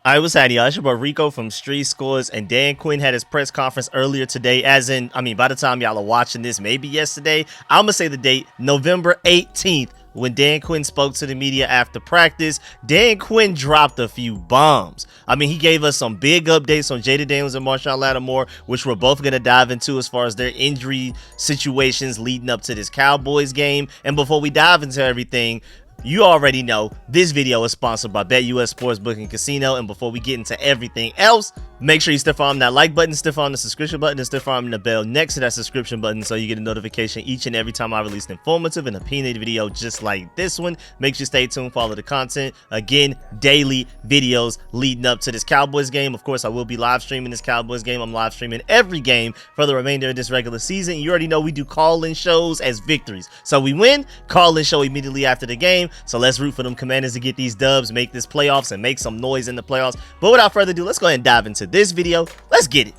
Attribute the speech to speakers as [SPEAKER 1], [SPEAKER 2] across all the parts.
[SPEAKER 1] I was happening, y'all. It's your boy Rico from StreetScores, and Dan Quinn had his press conference earlier today, by the time y'all are watching this, maybe yesterday. I'm going to say the date, November 18th, when Dan Quinn spoke to the media after practice. Dan Quinn dropped a few bombs. He gave us some big updates on Jayden and Marshon Lattimore, which we're both going to dive into as far as their injury situations leading up to this Cowboys game. And before we dive into everything, you already know this video is sponsored by BetUS Sportsbook and Casino. And before we get into everything else, make sure you stiff arm that like button, stiff arm the subscription button, and stiff arm the bell next to that subscription button so you get a notification each and every time I release an informative and opinionated video just like this one. Make sure you stay tuned, follow the content. Again, daily videos leading up to this Cowboys game. Of course, I will be live streaming this Cowboys game. I'm live streaming every game for the remainder of this regular season. You already know we do call-in shows as victories. So we win, call-in show immediately after the game. So let's root for them Commanders to get these dubs, make this playoffs, and make some noise in the playoffs. But without further ado, let's go ahead and dive into this video. Let's get it.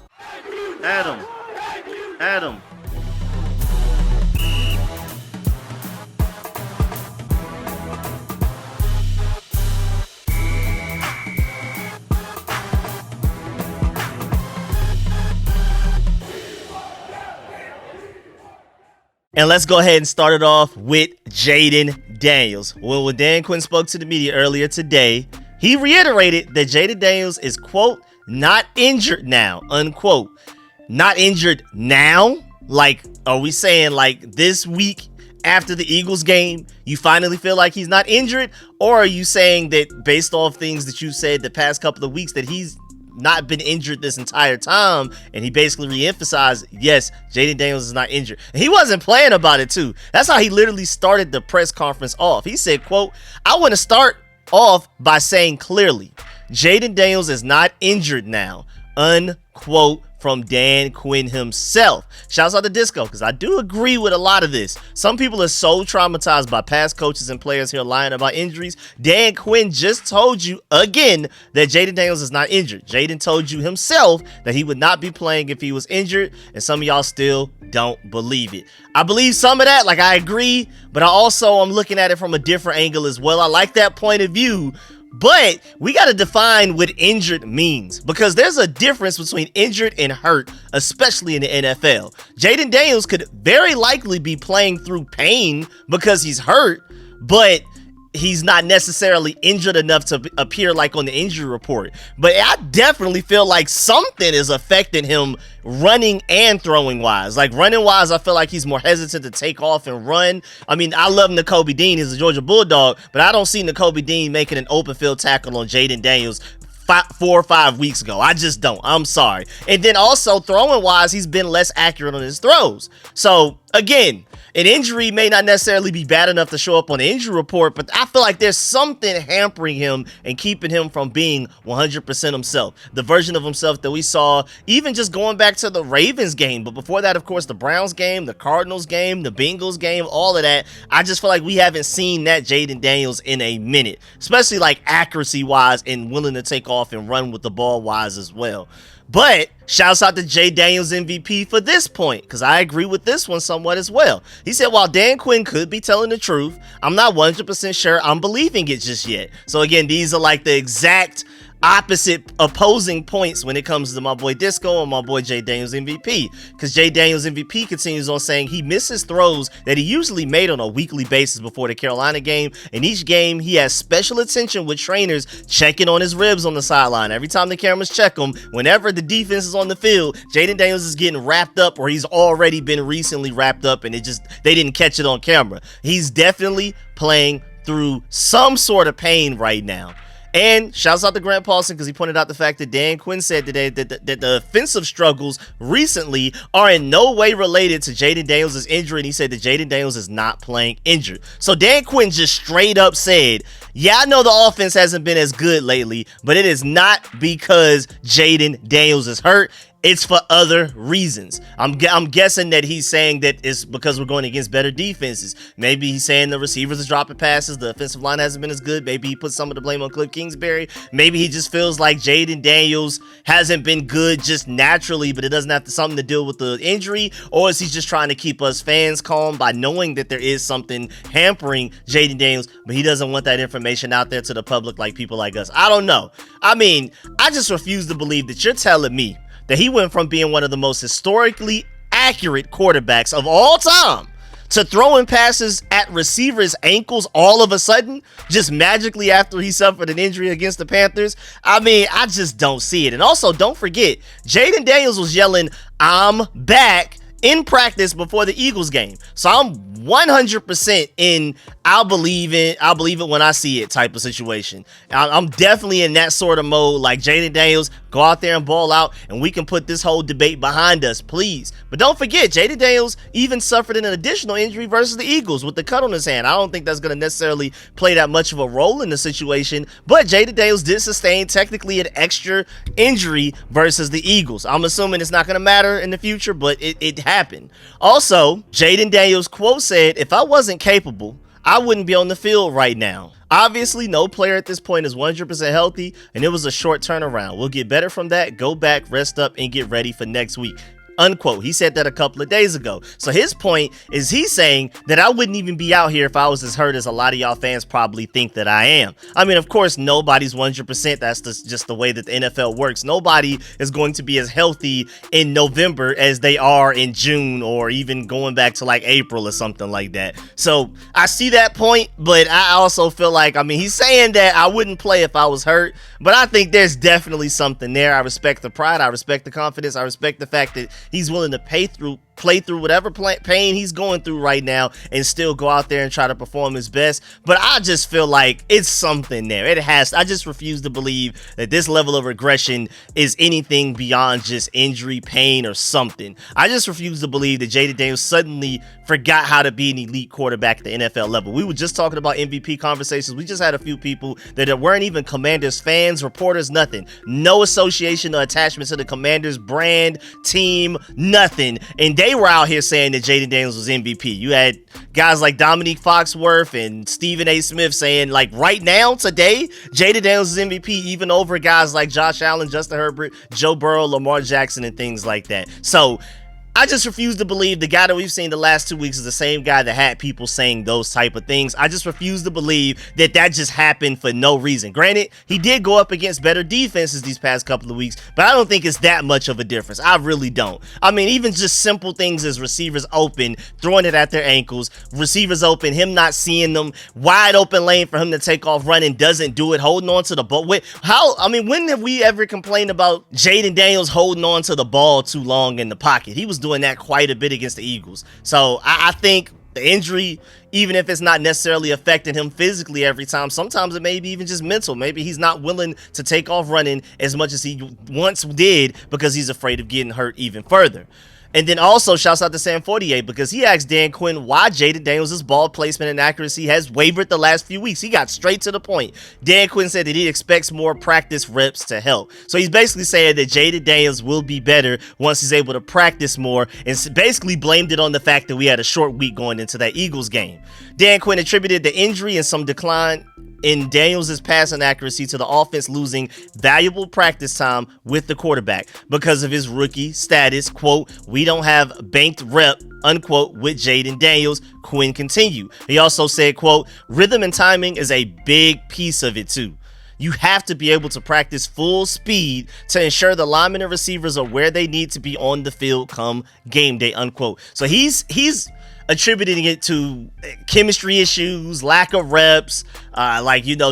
[SPEAKER 1] Adam. And let's go ahead and start it off with Jayden Daniels. Well, when Dan Quinn spoke to the media earlier today, he reiterated that Jayden Daniels is, quote, not injured now, unquote. Not injured now? Like, are we saying like this week after the Eagles game, you finally feel like he's not injured? Or are you saying that based off things that you said the past couple of weeks that he's not been injured this entire time, and he basically re-emphasized, yes, Jayden Daniels is not injured. And he wasn't playing about it too. That's how he literally started the press conference off. He said, quote, I want to start off by saying clearly, Jayden Daniels is not injured now, unquote, from Dan Quinn himself. Shouts out to Disco, because I do agree with a lot of this. Some people are so traumatized by past coaches and players here lying about injuries. Dan Quinn just told you again that Jayden Daniels is not injured. Jayden told you himself that he would not be playing if he was injured, and some of y'all still don't believe it. I believe some of that, like I agree, but I'm looking at it from a different angle as well. I like that point of view. But we got to define what injured means, because there's a difference between injured and hurt, especially in the NFL. Jayden Daniels could very likely be playing through pain because he's hurt, but he's not necessarily injured enough to appear like on the injury report. But I definitely feel like something is affecting him running and throwing wise. Like running wise, I feel like he's more hesitant to take off and run. I love Nakobe Dean. He's a Georgia Bulldog, but I don't see Nakobe Dean making an open field tackle on Jayden Daniels 4 or 5 weeks ago. I just don't. I'm sorry. And then also throwing wise, he's been less accurate on his throws. So again, an injury may not necessarily be bad enough to show up on the injury report, but I feel like there's something hampering him and keeping him from being 100% himself. The version of himself that we saw even just going back to the Ravens game. But before that, of course, the Browns game, the Cardinals game, the Bengals game, all of that. I just feel like we haven't seen that Jayden Daniels in a minute, especially like accuracy wise and willing to take off and run with the ball wise as well. But shouts out to Jay Daniels MVP for this point, because I agree with this one somewhat as well. He said, while Dan Quinn could be telling the truth, I'm not 100% sure I'm believing it just yet. So again, these are like the exact opposite opposing points when it comes to my boy Disco and my boy Jay Daniels MVP, because Jay Daniels MVP continues on saying he misses throws that he usually made on a weekly basis before the Carolina game. In each game, he has special attention with trainers checking on his ribs on the sideline. Every time the cameras check him, whenever the defense is on the field, Jayden Daniels is getting wrapped up, or he's already been recently wrapped up and they didn't catch it on camera. He's definitely playing through some sort of pain right now. And shouts out to Grant Paulson, because he pointed out the fact that Dan Quinn said today that the offensive struggles recently are in no way related to Jayden Daniels' injury. And he said that Jayden Daniels is not playing injured. So Dan Quinn just straight up said, yeah, I know the offense hasn't been as good lately, but it is not because Jayden Daniels is hurt. It's for other reasons. I'm guessing that he's saying that it's because we're going against better defenses. Maybe he's saying the receivers are dropping passes, the offensive line hasn't been as good. Maybe he puts some of the blame on Cliff Kingsbury. Maybe he just feels like Jayden Daniels hasn't been good just naturally, but it doesn't have something to do with the injury. Or is he just trying to keep us fans calm by knowing that there is something hampering Jayden Daniels, but he doesn't want that information out there to the public like people like us? I don't know. I mean, I just refuse to believe that you're telling me that he went from being one of the most historically accurate quarterbacks of all time to throwing passes at receivers' ankles all of a sudden, just magically after he suffered an injury against the Panthers. I mean, I just don't see it. And also, don't forget, Jayden Daniels was yelling, "I'm back," in practice before the Eagles game. So I'm 100% in I'll believe it when I see it type of situation. I'm definitely in that sort of mode, like Jayden Daniels, go out there and ball out, and we can put this whole debate behind us, please. But don't forget, Jayden Daniels even suffered an additional injury versus the Eagles with the cut on his hand. I don't think that's going to necessarily play that much of a role in the situation, but Jayden Daniels did sustain technically an extra injury versus the Eagles. I'm assuming it's not going to matter in the future, but it happened. Also, Jayden Daniels' quote said, "If I wasn't capable, I wouldn't be on the field right now." Obviously, no player at this point is 100% healthy, and it was a short turnaround. We'll get better from that, go back, rest up, and get ready for next week. Unquote. He said that a couple of days ago. So his point is he's saying that I wouldn't even be out here if I was as hurt as a lot of y'all fans probably think that I am. I mean, of course, nobody's 100%. That's just the way that the NFL works. Nobody is going to be as healthy in November as they are in June, or even going back to like April or something like that. So I see that point, but I also feel like, I mean, he's saying that I wouldn't play if I was hurt, but I think there's definitely something there. I respect the pride. I respect the confidence. I respect the fact that he's willing to play through whatever pain he's going through right now and still go out there and try to perform his best. But I just feel like it's something there. I just refuse to believe that this level of regression is anything beyond just injury, pain, or something. I just refuse to believe that Jayden Daniels suddenly forgot how to be an elite quarterback at the NFL level. We were just talking about MVP conversations. We just had a few people that weren't even Commanders fans, reporters, nothing. No association or attachment to the Commanders brand, team, nothing. And they were out here saying that Jayden Daniels was MVP. You had guys like Dominique Foxworth and Stephen A. Smith saying, like, right now, today, Jayden Daniels is MVP, even over guys like Josh Allen, Justin Herbert, Joe Burrow, Lamar Jackson, and things like that. So I just refuse to believe the guy that we've seen the last 2 weeks is the same guy that had people saying those type of things. I just refuse to believe that just happened for no reason. Granted, he did go up against better defenses these past couple of weeks, but I don't think it's that much of a difference. I really don't. I mean, even just simple things as receivers open, throwing it at their ankles, receivers open, him not seeing them, wide open lane for him to take off running, doesn't do it, holding on to the ball. When have we ever complained about Jayden Daniels holding on to the ball too long in the pocket? He was doing that quite a bit against the Eagles. So I think the injury, even if it's not necessarily affecting him physically every time, sometimes it may be even just mental. Maybe he's not willing to take off running as much as he once did because he's afraid of getting hurt even further. And then also, shouts out to Sam 48 because he asked Dan Quinn why Jayden Daniels' ball placement and accuracy has wavered the last few weeks. He got straight to the point. Dan Quinn said that he expects more practice reps to help. So he's basically saying that Jayden Daniels will be better once he's able to practice more, and basically blamed it on the fact that we had a short week going into that Eagles game. Dan Quinn attributed the injury and some decline in Daniels' passing accuracy to the offense losing valuable practice time with the quarterback because of his rookie status. Quote, "We don't have banked rep," unquote, with Jayden Daniels, Quinn continued. He also said, quote, "Rhythm and timing is a big piece of it too. You have to be able to practice full speed to ensure the linemen and receivers are where they need to be on the field come game day," unquote. So he's attributing it to chemistry issues, lack of reps,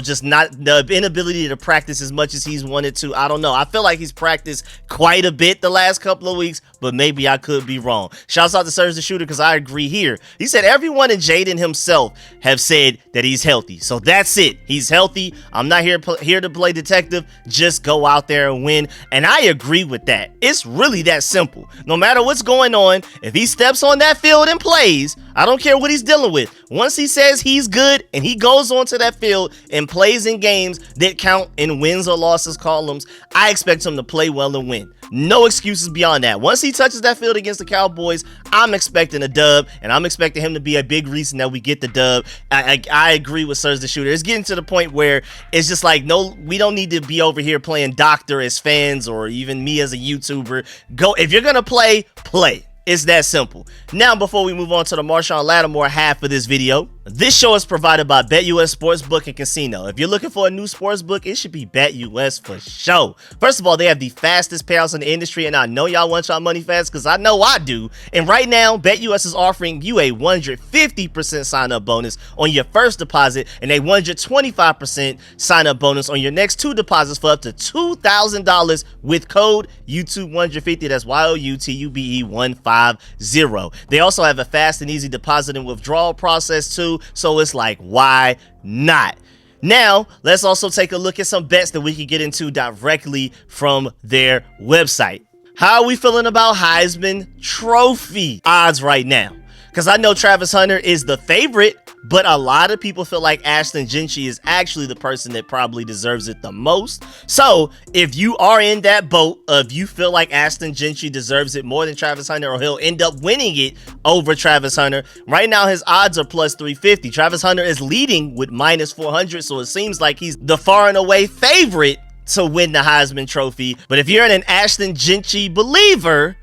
[SPEAKER 1] just not the inability to practice as much as he's wanted to. I don't know. I feel like he's practiced quite a bit the last couple of weeks, but maybe I could be wrong. Shouts out to Surge the Shooter because I agree here. He said everyone and Jayden himself have said that he's healthy. So that's it. He's healthy. I'm not here to play detective. Just go out there and win. And I agree with that. It's really that simple. No matter what's going on, if he steps on that field and plays, Cowboys, I don't care what he's dealing with. Once he says he's good and he goes onto that field and plays in games that count in wins or losses columns, I expect him to play well and win. No excuses beyond that. Once he touches that field against the Cowboys, I'm expecting a dub, and I'm expecting him to be a big reason that we get the dub. I agree with Sirs the Shooter. It's getting to the point where it's just like, no, we don't need to be over here playing doctor as fans or even me as a YouTuber. Go, if you're going to play, play. It's that simple. Now, before we move on to the Marshon Lattimore half of this video, this show is provided by BetUS Sportsbook and Casino. If you're looking for a new sportsbook, it should be BetUS for sure. First of all, they have the fastest payouts in the industry, and I know y'all want y'all money fast because I know I do. And right now, BetUS is offering you a 150% sign-up bonus on your first deposit and a 125% sign-up bonus on your next 2 deposits for up to $2,000 with code YouTube150. That's YOUTUBE150. They also have a fast and easy deposit and withdrawal process too, so it's like, why not? Now, let's also take a look at some bets that we can get into directly from their website. How are we feeling about Heisman Trophy odds right now? Because I know Travis Hunter is the favorite, but a lot of people feel like Ashton Gentry is actually the person that probably deserves it the most. So if you are in that boat of you feel like Ashton Gentry deserves it more than Travis Hunter, or he'll end up winning it over Travis Hunter, right now his odds are plus 350. Travis Hunter is leading with minus 400, so it seems like he's the far and away favorite to win the Heisman Trophy. But if you're an Ashton Gentry believer,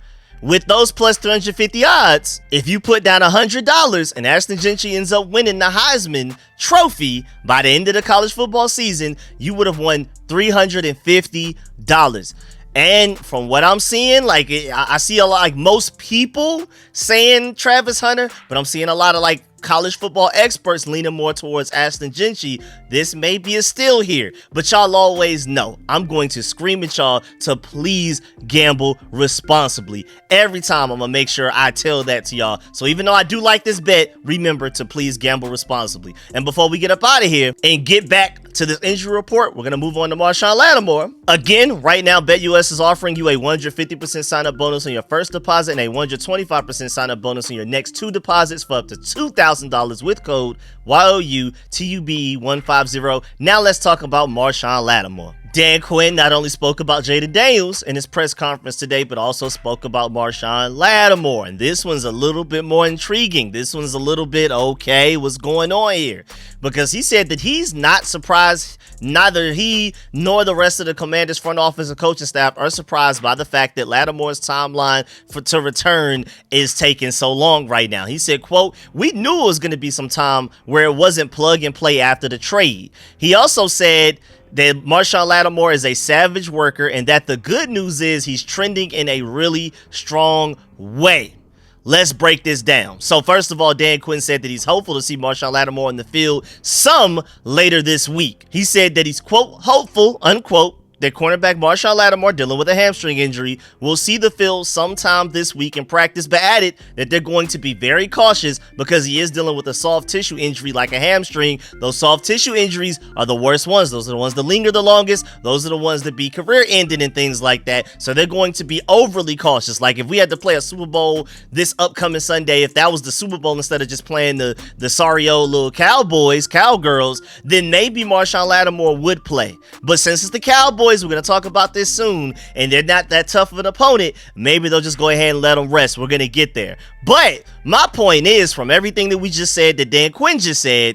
[SPEAKER 1] with those plus 350 odds, if you put down $100 and Ashton Gentry ends up winning the Heisman Trophy by the end of the college football season, you would have won $350. And from what I'm seeing, like, I see a lot, like most people saying Travis Hunter, but I'm seeing a lot of like college football experts leaning more towards Ashton Gentry. This may be a steal here, but y'all always know I'm going to scream at y'all to please gamble responsibly. Every time I'm gonna make sure I tell that to y'all. So even though I do like this bet, remember to please gamble responsibly. And before we get up out of here and get back to this injury report, we're gonna move on to Marshon Lattimore. Again, right now BetUS is offering you a 150% sign-up bonus on your first deposit and a 125% sign-up bonus on your next 2 deposits for up to $2,000 with code YOUTUBE150. Now let's talk about Marshon Lattimore. Dan Quinn not only spoke about Jayden Daniels in his press conference today, but also spoke about Marshon Lattimore. And this one's a little bit more intriguing. This one's a little bit, okay, what's going on here? Because he said that he's not surprised, neither he nor the rest of the Commanders front office and coaching staff are surprised by the fact that Lattimore's timeline to return is taking so long right now. He said, quote, "We knew it was going to be some time where it wasn't plug and play after the trade." He also said that Marshon Lattimore is a savage worker and that the good news is he's trending in a really strong way. Let's break this down. So first of all, Dan Quinn said that he's hopeful to see Marshon Lattimore in the field some later this week. He said that he's, quote, hopeful, unquote, that cornerback Marshon Lattimore, dealing with a hamstring injury, will see the field sometime this week in practice, but added that they're going to be very cautious because he is dealing with a soft tissue injury like a hamstring. Those soft tissue injuries are the worst ones. Those are the ones that linger the longest. Those are the ones that be career-ending and things like that. So they're going to be overly cautious. Like if we had to play a Super Bowl this upcoming Sunday, if that was the Super Bowl instead of just playing the sorry old little Cowboys, Cowgirls, then maybe Marshon Lattimore would play. But since it's the Cowboys, we're going to talk about this soon, and they're not that tough of an opponent, maybe they'll just go ahead and let them rest. We're going to get there. But my point is, from everything that we just said, that Dan Quinn just said,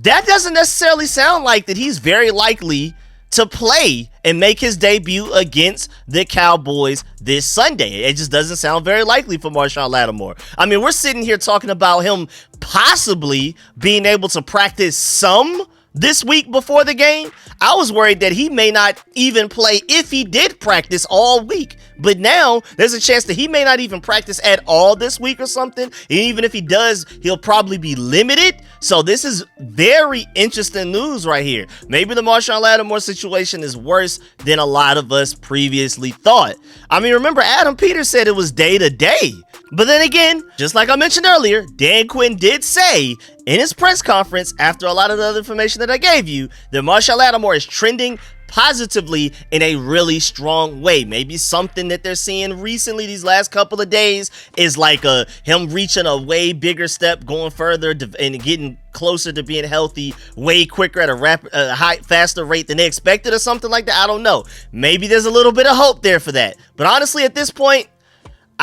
[SPEAKER 1] that doesn't necessarily sound like that he's very likely to play and make his debut against the Cowboys this Sunday. It just doesn't sound very likely for Marshon Lattimore. I mean, we're sitting here talking about him possibly being able to practice some this week before the game. I was worried that he may not even play if he did practice all week. But now there's a chance that he may not even practice at all this week or something. And even if he does, he'll probably be limited. So this is very interesting news right here. Maybe the Marshon Lattimore situation is worse than a lot of us previously thought. I mean, remember Adam Peters said it was day to day. But then again, just like I mentioned earlier, Dan Quinn did say in his press conference, after a lot of the other information that I gave you, that Marshon Lattimore is trending positively in a really strong way. Maybe something that they're seeing recently these last couple of days is like him reaching a way bigger step, going further and getting closer to being healthy way quicker at a faster rate than they expected or something like that. I don't know. Maybe there's a little bit of hope there for that. But honestly, at this point,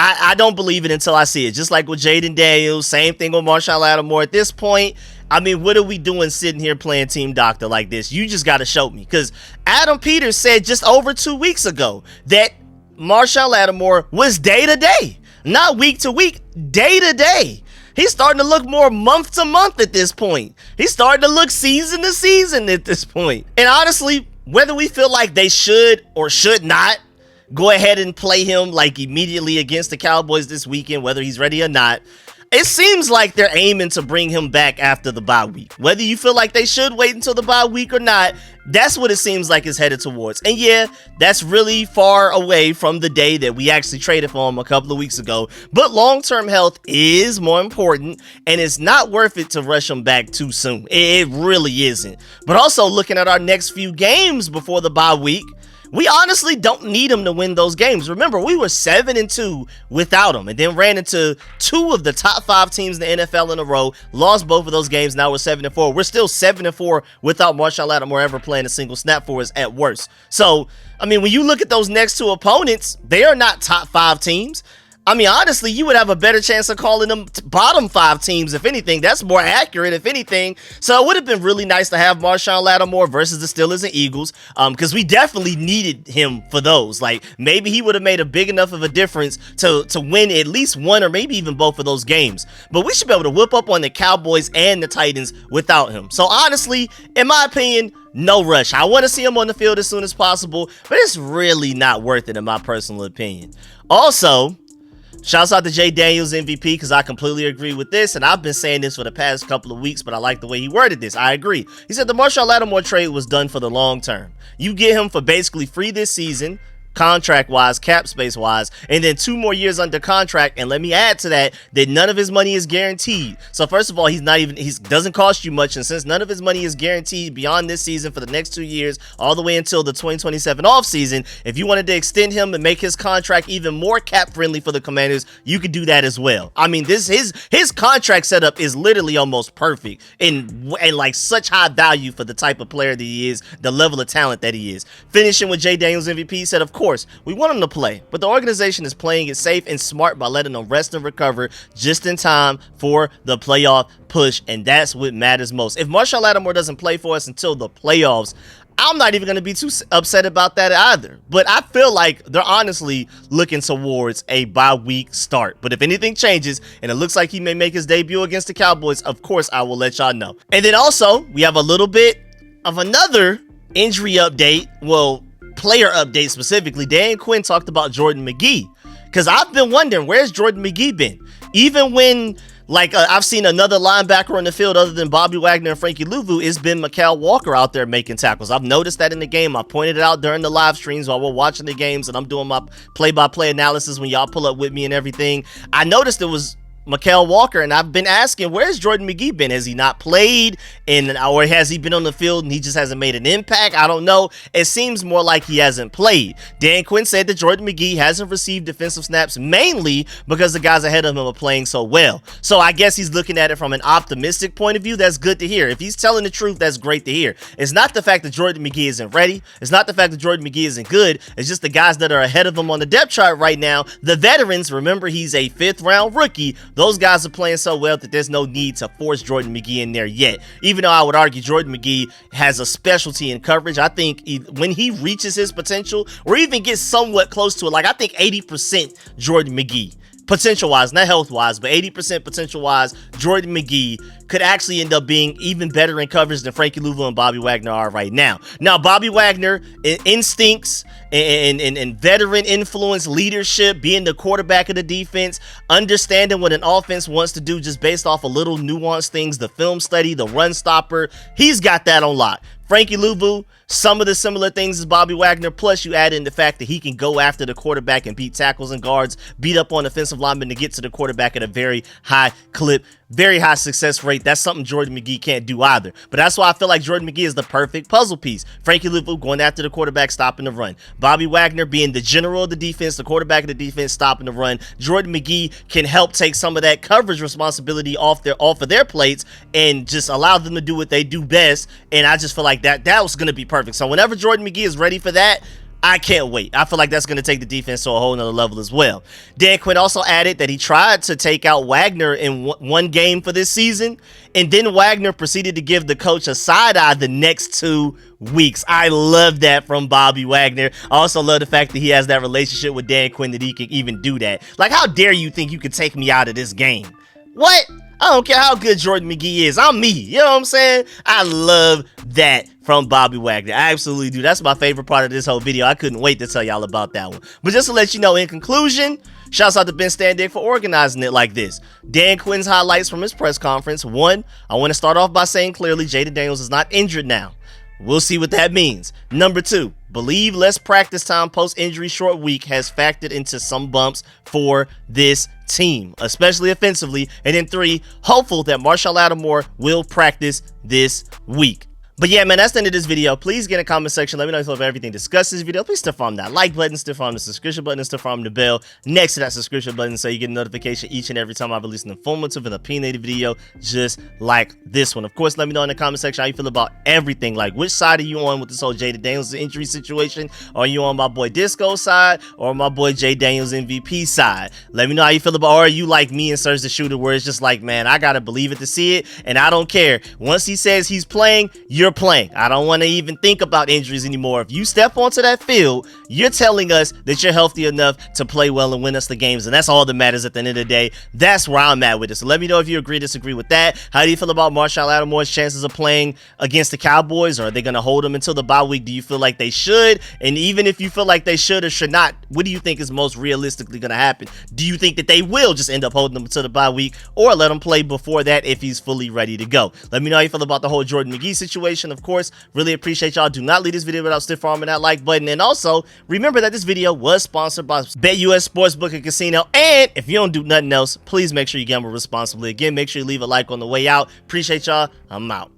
[SPEAKER 1] I don't believe it until I see it. Just like with Jayden Daniels, same thing with Marshon Lattimore. At this point, I mean, what are we doing sitting here playing team doctor like this? You just got to show me. Because Adam Peters said just over 2 weeks ago that Marshon Lattimore was day to day, not week to week, day to day. He's starting to look more month to month at this point. He's starting to look season to season at this point. And honestly, whether we feel like they should or should not go ahead and play him like immediately against the Cowboys this weekend, whether he's ready or not, it seems like they're aiming to bring him back after the bye week. Whether you feel like they should wait until the bye week or not, that's what it seems like it's headed towards. And yeah, that's really far away from the day that we actually traded for him a couple of weeks ago. But long-term health is more important, and it's not worth it to rush him back too soon. It really isn't. But also looking at our next few games before the bye week, we honestly don't need him to win those games. Remember, we were 7-2 without him, and then ran into 2 of the top 5 teams in the NFL in a row, lost both of those games. Now we're 7-4. We're still 7-4 without Marshon Lattimore ever playing a single snap for us at worst. So, I mean, when you look at those next 2 opponents, they are not top 5 teams. I mean, honestly, you would have a better chance of calling them bottom 5 teams, if anything. That's more accurate, if anything. So it would have been really nice to have Marshon Lattimore versus the Steelers and Eagles, because we definitely needed him for those. Like, maybe he would have made a big enough of a difference to win at least one or maybe even both of those games. But we should be able to whip up on the Cowboys and the Titans without him. So honestly, in my opinion, no rush. I want to see him on the field as soon as possible, but it's really not worth it in my personal opinion. Also, shouts out to Jay Daniels MVP, because I completely agree with this, and I've been saying this for the past couple of weeks, but I like the way he worded this. I agree. He said the Marshon Lattimore trade was done for the long term. You get him for basically free this season, contract-wise, cap space-wise, and then 2 more years under contract. And let me add to that none of his money is guaranteed. So first of all, he doesn't cost you much, and since none of his money is guaranteed beyond this season for the next 2 years, all the way until the 2027 offseason, if you wanted to extend him and make his contract even more cap-friendly for the Commanders, you could do that as well. I mean, his contract setup is literally almost perfect, and like such high value for the type of player that he is, the level of talent that he is. Finishing with Jay Daniels MVP, said, of course, we want him to play, but the organization is playing it safe and smart by letting him rest and recover just in time for the playoff push, and that's what matters most. If Marshon Lattimore doesn't play for us until the playoffs, I'm not even going to be too upset about that either. But I feel like they're honestly looking towards a bye-week start. But if anything changes and it looks like he may make his debut against the Cowboys, of course I will let y'all know. And then also, we have a little bit of another injury update. Well, player update specifically. Dan Quinn talked about Jordan McGee, because I've been wondering, where's Jordan McGee been? Even when, like, I've seen another linebacker on the field other than Bobby Wagner and Frankie Louvu, it's been Mykal Walker out there making tackles. I've noticed that in the game. I pointed it out during the live streams while we're watching the games, and I'm doing my play-by-play analysis when y'all pull up with me and everything. I noticed it was Mykal Walker, and I've been asking, where's Jordan McGee been? Has he not played, or has he been on the field and he just hasn't made an impact? I don't know. It seems more like he hasn't played. Dan Quinn said that Jordan McGee hasn't received defensive snaps mainly because the guys ahead of him are playing so well. So I guess he's looking at it from an optimistic point of view. That's good to hear. If he's telling the truth, that's great to hear. It's not the fact that Jordan McGee isn't ready. It's not the fact that Jordan McGee isn't good. It's just the guys that are ahead of him on the depth chart right now, the veterans. Remember, he's a 5th-round rookie. Those guys are playing so well that there's no need to force Jordan McGee in there yet. Even though I would argue Jordan McGee has a specialty in coverage, I think when he reaches his potential or even gets somewhat close to it, like I think 80% Jordan McGee, potential-wise, not health-wise, but 80% potential-wise, Jordan McGee could actually end up being even better in coverage than Frankie Louvu and Bobby Wagner are right now. Now, Bobby Wagner, instincts and veteran influence, leadership, being the quarterback of the defense, understanding what an offense wants to do just based off of little nuanced things, the film study, the run stopper, he's got that on lock. Frankie Louvu, some of the similar things as Bobby Wagner, plus you add in the fact that he can go after the quarterback and beat tackles and guards, beat up on offensive linemen to get to the quarterback at a very high clip, very high success rate. That's something Jordan McGee can't do either. But that's why I feel like Jordan McGee is the perfect puzzle piece. Frankie Luvu going after the quarterback, stopping the run. Bobby Wagner being the general of the defense, the quarterback of the defense, stopping the run. Jordan McGee can help take some of that coverage responsibility off of their plates and just allow them to do what they do best. And I just feel like that was going to be perfect. So whenever Jordan McGee is ready for that, I can't wait. I feel like that's going to take the defense to a whole nother level as well. Dan Quinn also added that he tried to take out Wagner in one game for this season, and then Wagner proceeded to give the coach a side eye the next 2 weeks. I love that from Bobby Wagner. I also love the fact that he has that relationship with Dan Quinn that he can even do that. Like, how dare you think you could take me out of this game? What? I don't care how good Jordan McGee is. I'm me. You know what I'm saying? I love that from Bobby Wagner. I absolutely do. That's my favorite part of this whole video. I couldn't wait to tell y'all about that one. But just to let you know, in conclusion, shouts out to Ben Standig for organizing it like this. Dan Quinn's highlights from his press conference. 1, I want to start off by saying clearly Jayden Daniels is not injured now. We'll see what that means. Number 2, believe less practice time post-injury short week has factored into some bumps for this team, especially offensively. And then 3, hopeful that Lattimore will practice this week. But yeah, man, that's the end of this video. Please get in the comment section. Let me know if you love everything discussed in this video. Please stiff arm that like button, stiff arm the subscription button, and stiff arm the bell next to that subscription button so you get a notification each and every time I release an informative and opinionated video just like this one. Of course, let me know in the comment section how you feel about everything. Like, which side are you on with this whole Jayden Daniels injury situation? Are you on my boy Disco's side or my boy Jay Daniels MVP side? Let me know how you feel about, or are you like me and Serge the Shooter, where it's just like, man, I gotta believe it to see it, and I don't care. Once he says he's playing, you're playing. I don't want to even think about injuries anymore. If you step onto that field, you're telling us that you're healthy enough to play well and win us the games, and that's all that matters at the end of the day. That's where I'm at with it. So let me know if you agree or disagree with that. How do you feel about Marshon Lattimore's chances of playing against the Cowboys? Or are they going to hold him until the bye week? Do you feel like they should? And even if you feel like they should or should not, what do you think is most realistically going to happen? Do you think that they will just end up holding him until the bye week, or let him play before that if he's fully ready to go? Let me know how you feel about the whole Jordan McGee situation. Of course, really appreciate y'all. Do not leave this video without stiff arming that like button. And also, remember that this video was sponsored by BetUS Sportsbook and Casino. And if you don't do nothing else, please make sure you gamble responsibly. Again, make sure you leave a like on the way out. Appreciate y'all. I'm out.